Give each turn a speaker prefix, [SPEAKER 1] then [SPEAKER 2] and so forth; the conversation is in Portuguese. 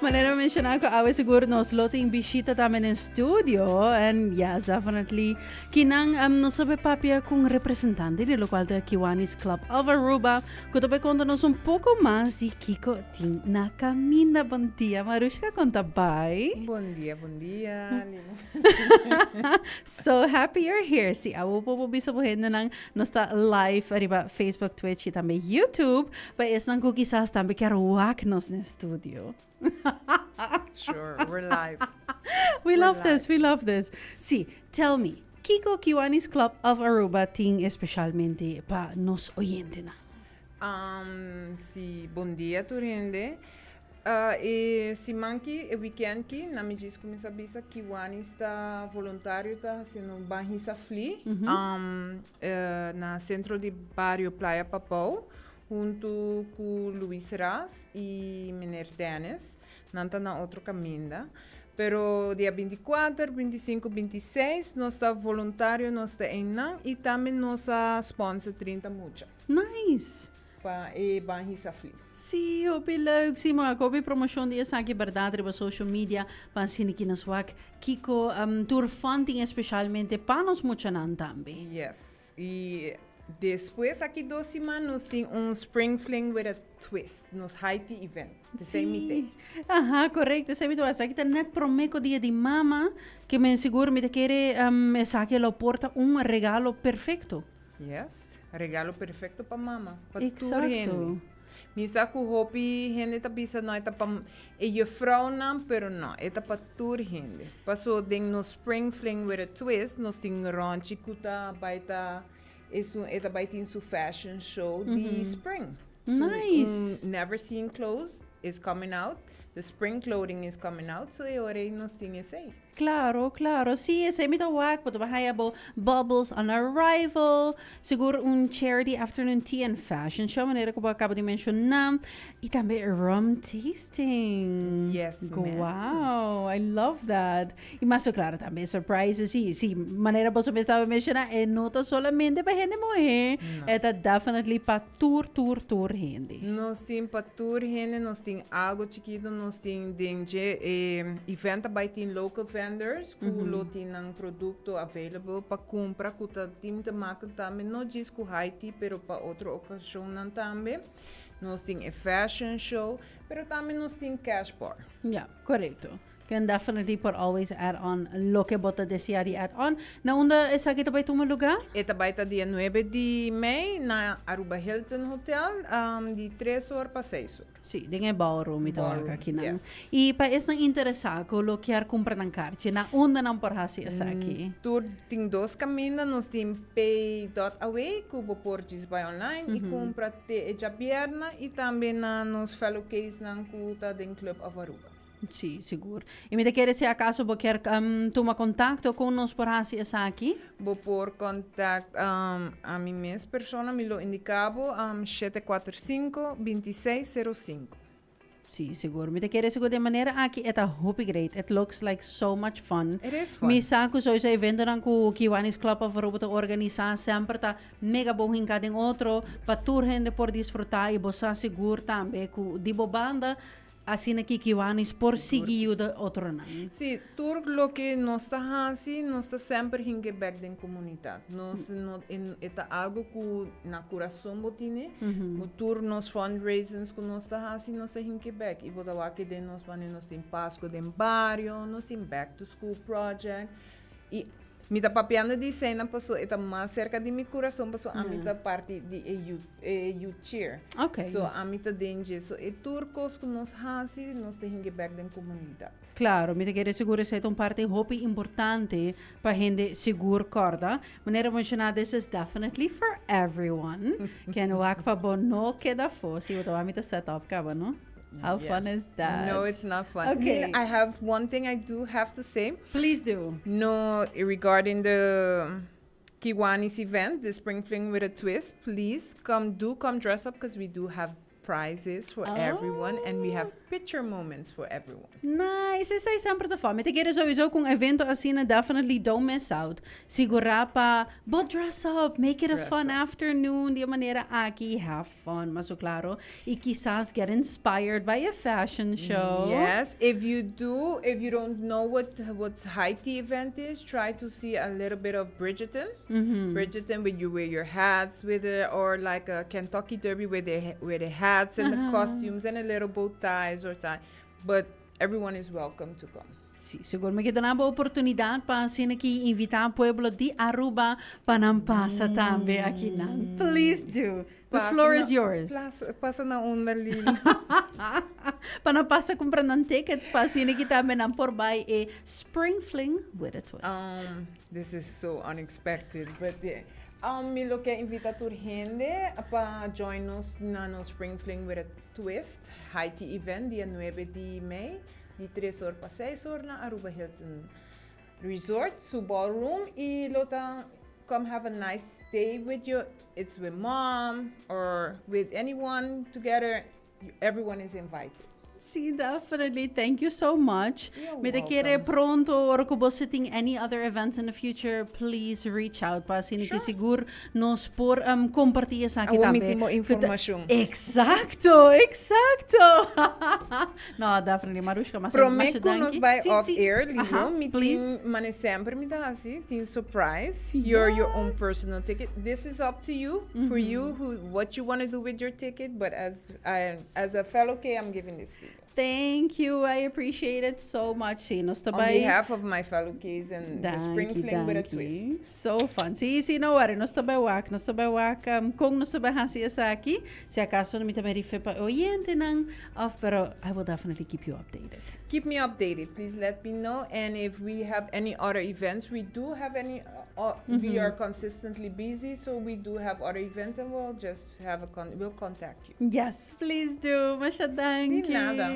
[SPEAKER 1] maneira mencionar ko awe siguro nos loting bisita tamen in studio and yes, definitely kinang no sabe papia kung representante de local de Kiwanis Club of Aruba. Kutobe conta-nos um pouco mais de Kiko ting na caminda. Bom dia, Marushka, conta bye.
[SPEAKER 2] Bom dia, bom dia.
[SPEAKER 1] So happy you're here. Si awo po bisa po hen nang nosta live arriba Facebook, Twitch e também YouTube. Pa es nang kukisas também quero wak nos no studio.
[SPEAKER 2] Sure, we're live.
[SPEAKER 1] We love this. See, tell me, Kiko Kiwanis Club of Aruba ting especialmente pa nos oyente na.
[SPEAKER 2] Bom dia, Turende. Si manki e weekend ki na me diz como sabisa Kiwanis está voluntário tá sendo bahisa fli na centro de barrio Praia Papau junto com Luis Ras e Miner Dennis nanta na outro caminho. Pero dia 24, 25, 26 nós está voluntário nós está em nan e também nossa sponsor 30 mucha.
[SPEAKER 1] Nice.
[SPEAKER 2] Pa e bahisa fli.
[SPEAKER 1] Si, hopi leuk. Si, mga kopi promotion di sa verdade ba social media pa sinikinas wak Kiko tour funding especialmente pa nos mucha nan tambi.
[SPEAKER 2] Yes. E depois aqui 2 semanas nós tem spring fling with a twist, nos Haiti event. The same day.
[SPEAKER 1] Aha, correcto. Sabi to asa kita net promeco dia di mama que me seguro me te quere esa que lo porta regalo perfecto.
[SPEAKER 2] Yes. Regalo perfecto para mama. Para
[SPEAKER 1] Exacto.
[SPEAKER 2] Misa ku hopi gente ta bisa no eta pa e vrouw nam pero no eta pa tour gente. Paso ding no spring fling with a twist nos ting ranchi kuta baita eta baita in su fashion show the spring. So,
[SPEAKER 1] Nice.
[SPEAKER 2] Never seen clothes is coming out. The spring clothing is coming out. So eu orei nos ting esse.
[SPEAKER 1] Claro. Si, ese mito wak, but bahayabo bubbles on arrival. Siguro charity afternoon tea and fashion show. Manera ko ba acabo de mencionar. E também rum tasting.
[SPEAKER 2] Yes, ma'am.
[SPEAKER 1] Wow, I love that. E mas claro, também surprises. Si, manera po me estaba mencionar, nota solamente pa gente moe. Eta definitely pa tour gente.
[SPEAKER 2] Nós tem para tour gente, nós tem algo chiquito, nós tem event by tem local vendors, que tem um produto available para comprar, que tá tem de marca também, não diz que Haiti, pero para outra ocasião também. Nós tem a fashion show, pero também nós tem cash bar.
[SPEAKER 1] Yeah, correcto. Can definitely por always add on lo que bota desear y add on. Na onda esa kita ba itong lugar?
[SPEAKER 2] Esta baita dia 9 de Mei na Aruba Hilton Hotel, de 3 horas para 6 horas.
[SPEAKER 1] Sí, dengan ballroom ito aqui na.
[SPEAKER 2] Yes.
[SPEAKER 1] E pa es nang interesa ko lo quer comprar ng karte na onda nang porhasi esa aqui.
[SPEAKER 2] Tour tem 2 caminhos, nós tem pay.away, que você pode vai online e compra te a perna e também na nos fellow case ng kuta den Club of Aruba.
[SPEAKER 1] Sí, seguro. E me te quer se acaso bo quer tomar contacto com nos porhasi esa aqui?
[SPEAKER 2] Vou por contact a mim mesma persona, me lo indicavo 745-2605.
[SPEAKER 1] Sí, seguro. Me te quer seguro de maneira aqui eta hope great. It looks like so much fun.
[SPEAKER 2] It is fun.
[SPEAKER 1] Misa ko so sa evento ng ku Kiwanis Club of Aruba to organizar sempre ta mega bohin kading outro paturhen de por disfrutar e bosa seguro tambe ku di bo banda assim aqui Kiwanis por seguir o outro não.
[SPEAKER 2] Sim, tudo lo que nós está assim, nós está sempre hinge back den comunidade. Nós é algo que na coração botine, o tour nos fundraisings que nós está assim, nós é hinge back. E botar aqui den nós tem Páscoa den barrio, nós tem back to school project. E me tá papiando de cena, passou, é mais cerca de meu coração, passou a minha parte de youth cheer.
[SPEAKER 1] Ok.
[SPEAKER 2] So a minha denge, so é turcos que nós hasi, nós temos que back da comunidade.
[SPEAKER 1] Claro, me quer seguro ser uma parte hope importante para gente seguro corda. Maneira mencionar, this is definitely for everyone. Can walk pa bono queda fo. Si boto amita set up ka ba, no? How fun is that?
[SPEAKER 2] No, it's not fun.
[SPEAKER 1] Okay.
[SPEAKER 2] I have one thing I do have to say.
[SPEAKER 1] Please do.
[SPEAKER 2] No, regarding the Kiwanis event, the Spring Fling with a Twist, please come dress up because we do have prizes for everyone, and we have picture moments for everyone.
[SPEAKER 1] Nice. Essa é sempre da forma. Te quero sowieso com evento assim, definitely don't miss out. Segura pa, but dress up, make it a fun afternoon. De maneira aqui, have fun. Mas claro, e quizás get inspired by a fashion show.
[SPEAKER 2] Yes, if you don't know what Haiti event is, try to see a little bit of Bridgerton. Bridgerton, where you wear your hats with it, or like a Kentucky Derby where they wear the hats and the costumes and a little bow ties or tie. But everyone is welcome to come.
[SPEAKER 1] Sì, siguro may kita na ba oportunidad pa sinaki-invita ang pueblo di Aruba panampasa tambe aqui nan. Please do. The floor is yours.
[SPEAKER 2] Pasa na una lili.
[SPEAKER 1] Panampasa comprando tickets pa sinakita nan por by a spring fling with a twist.
[SPEAKER 2] This is so unexpected, but yeah. Me lo que invita a gente para join nos na no Spring Fling with a Twist Haiti event dia 9 de May, de 3 horas para 6 horas na Aruba Hilton Resort, su ballroom, y lota come have a nice day with you. It's with mom or with anyone together. Everyone is invited.
[SPEAKER 1] See, definitely. Thank you so much.
[SPEAKER 2] You're
[SPEAKER 1] te quiere pronto or kung sitting any other events in the future, please reach out pa siniki sigur nos por compartir sa akin tambe.
[SPEAKER 2] Mo informasyon.
[SPEAKER 1] Exacto. No, definitely. Marushka, mas
[SPEAKER 2] prometo nos by off air, Lilo.
[SPEAKER 1] Please.
[SPEAKER 2] Mane sempre me dá assim, tem surprise. Your own personal ticket. This is up to you. For you, what you want to do with your ticket. But as a fellow K, I'm giving this to you.
[SPEAKER 1] Thank you. I appreciate it so much.
[SPEAKER 2] On behalf of my fellow Ks and the Spring Fling with a Twist.
[SPEAKER 1] So fun. No worry. Nos tabawak. Kung nos tabahasi sa aqui, se acaso não me tabarife pa oyente nang off, pero I will definitely keep you updated.
[SPEAKER 2] Keep me updated. Please let me know. And if we have any other events, we do have any. We are consistently busy, so we do have other events, and we'll just have we'll contact you.
[SPEAKER 1] Yes, please do. Masyadang.
[SPEAKER 2] Di nada.